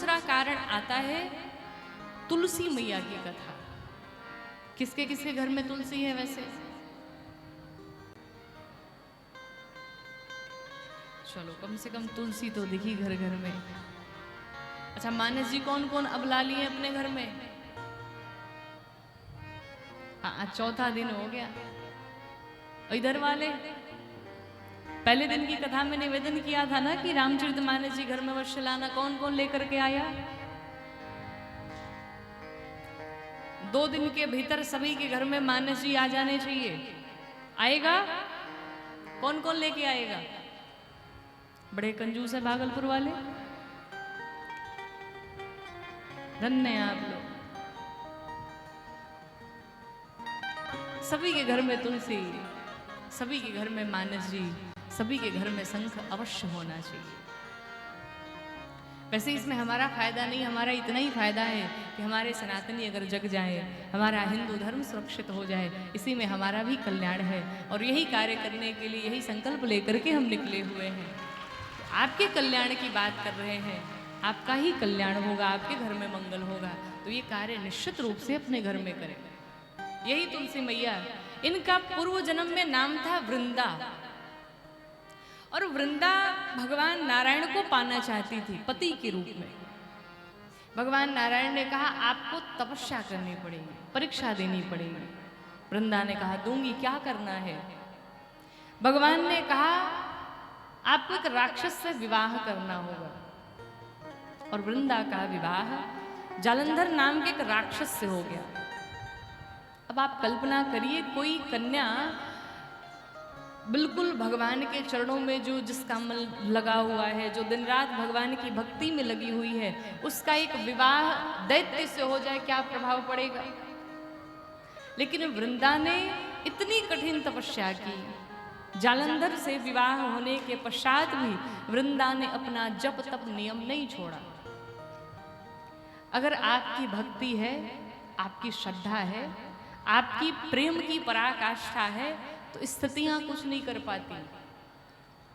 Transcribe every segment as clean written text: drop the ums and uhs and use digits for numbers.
दूसरा कारण आता है तुलसी मैया की कथा। किसके किसके घर में तुलसी है वैसे? चलो कम से कम तुलसी तो दिखी घर घर में। अच्छा, मानस जी कौन कौन अब ला लिए अपने घर में? हाँ, चौथा दिन हो गया। इधर वाले पहले दिन की कथा में निवेदन किया था ना कि रामचरितमानस जी घर में वर्ष लाना कौन कौन लेकर के आया। 2 दिन के भीतर सभी के घर में मानस जी आ जाने चाहिए। आएगा? कौन कौन लेके आएगा? बड़े कंजूस है भागलपुर वाले। धन्य है आप लोग। सभी के घर में तुलसी, सभी के घर में मानस जी, सभी के घर में शंख अवश्य होना चाहिए। वैसे इसमें हमारा फायदा नहीं, हमारा इतना ही फायदा है कि हमारे सनातनी अगर जग जाए, हमारा हिंदू धर्म सुरक्षित हो जाए, इसी में हमारा भी कल्याण है। और यही कार्य करने के लिए यही संकल्प लेकर के हम निकले हुए हैं। आपके कल्याण की बात कर रहे हैं, आपका ही कल्याण होगा, आपके घर में मंगल होगा, तो ये कार्य निश्चित रूप से अपने घर में करें। यही तुलसी मैया, इनका पूर्व जन्म में नाम था वृंदा, और वृंदा भगवान नारायण को पाना चाहती थी पति के रूप में। भगवान नारायण ने कहा आपको तपस्या करनी पड़ेगी, परीक्षा देनी पड़ेगी। वृंदा ने कहा दूंगी, क्या करना है? भगवान ने कहा आपको एक राक्षस से विवाह करना होगा। और वृंदा का विवाह जालंधर नाम के एक राक्षस से हो गया। अब आप कल्पना करिए, कोई कन्या बिल्कुल भगवान के चरणों में जो जिसका मन लगा हुआ है, जो दिन रात भगवान की भक्ति में लगी हुई है, उसका एक विवाह दैत्य से हो जाए, क्या प्रभाव पड़ेगा? लेकिन वृंदा ने इतनी कठिन तपस्या की, जालंधर से विवाह होने के पश्चात भी वृंदा ने अपना जप तप नियम नहीं छोड़ा। अगर आपकी भक्ति है, आपकी श्रद्धा है, आपकी प्रेम की पराकाष्ठा है, तो स्थितियां कुछ नहीं कर पाती।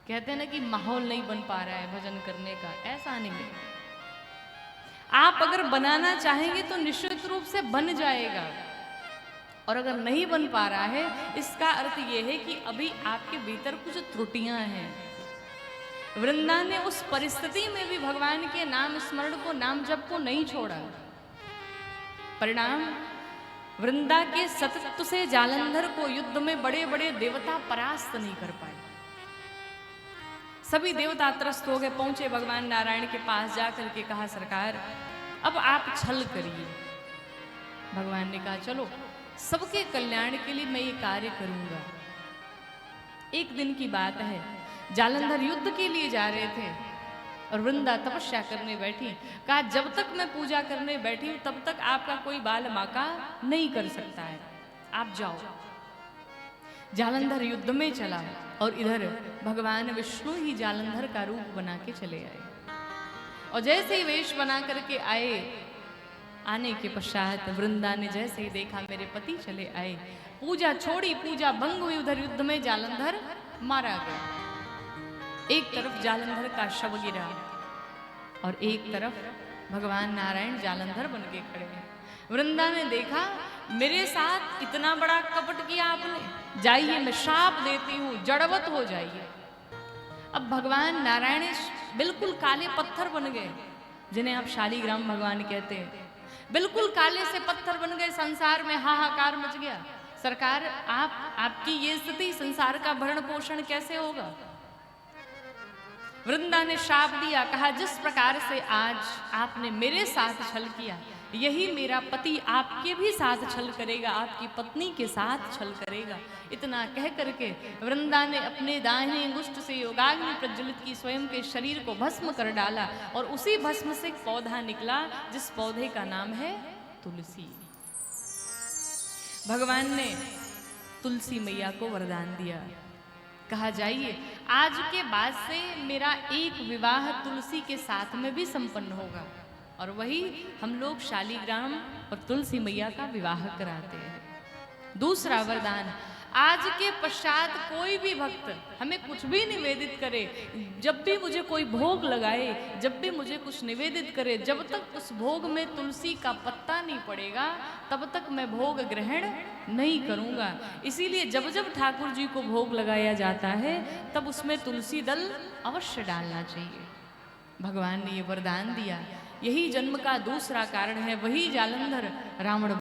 कहते हैं ना कि माहौल नहीं बन पा रहा है भजन करने का, ऐसा नहीं है। आप अगर बनाना चाहेंगे तो निश्चित रूप से बन जाएगा, और अगर नहीं बन पा रहा है, इसका अर्थ यह है कि अभी आपके भीतर कुछ त्रुटियां हैं। वृंदा ने उस परिस्थिति में भी भगवान के नाम स्मरण को, नाम जप को नहीं छोड़ा। परिणाम, वृंदा के सतत्व से जालंधर को युद्ध में बड़े बड़े देवता परास्त नहीं कर पाए। सभी देवता त्रस्त हो गए, पहुंचे भगवान नारायण के पास, जाकर के कहा सरकार अब आप छल करिए। भगवान ने कहा चलो, सबके कल्याण के लिए मैं ये कार्य करूंगा। एक दिन की बात है, जालंधर युद्ध के लिए जा रहे थे और वृंदा तपस्या करने बैठी। कहा जब तक मैं पूजा करने बैठी हूं तब तक आपका कोई बाल बांका नहीं कर सकता है, आप जाओ। जालंधर युद्ध में चला और इधर भगवान विष्णु ही जालंधर का रूप बना के चले आए। और जैसे ही वेश बना करके आए, आने के पश्चात वृंदा ने जैसे ही देखा मेरे पति चले आए, पूजा छोड़ी, पूजा भंग हुई। उधर युद्ध में जालंधर मारा गया। एक तरफ जालंधर का शव गिरा और एक तरफ भगवान नारायण जालंधर बन के खड़े हैं। वृंदा ने देखा मेरे साथ इतना बड़ा कपट किया आपने, जाइए मैं शाप देती हूं, जड़वत हो जाइए। अब भगवान नारायण बिल्कुल काले पत्थर बन गए, जिन्हें आप शालीग्राम भगवान कहते हैं। बिल्कुल काले से पत्थर बन गए, संसार में हाहाकार मच गया। सरकार आपकी ये स्थिति, संसार का भरण पोषण कैसे होगा? वृंदा ने शाप दिया, कहा जिस प्रकार से आज आपने मेरे साथ छल किया, यही मेरा पति आपके भी साथ छल करेगा, आपकी पत्नी के साथ छल करेगा। इतना कह करके वृंदा ने अपने दाहिने अंगुष्ठ से योगाग्नि प्रज्वलित की, स्वयं के शरीर को भस्म कर डाला और उसी भस्म से एक पौधा निकला जिस पौधे का नाम है तुलसी। भगवान ने तुलसी मैया को वरदान दिया, कहा जाइए आज के बाद से मेरा एक विवाह तुलसी के साथ में भी संपन्न होगा। और वही हम लोग शालीग्राम और तुलसी मैया का विवाह कराते हैं। दूसरा वरदान, आज के पश्चात कोई भी भक्त हमें कुछ भी निवेदित करे, जब भी मुझे कोई भोग लगाए, जब भी मुझे कुछ निवेदित करे, जब तक उस भोग में तुलसी का पत्ता नहीं पड़ेगा तब तक मैं भोग ग्रहण नहीं करूँगा। इसीलिए जब जब ठाकुर जी को भोग लगाया जाता है तब उसमें तुलसी दल अवश्य डालना चाहिए। भगवान ने ये वरदान दिया, यही जन्म का दूसरा कारण है। वही जालंधर रावण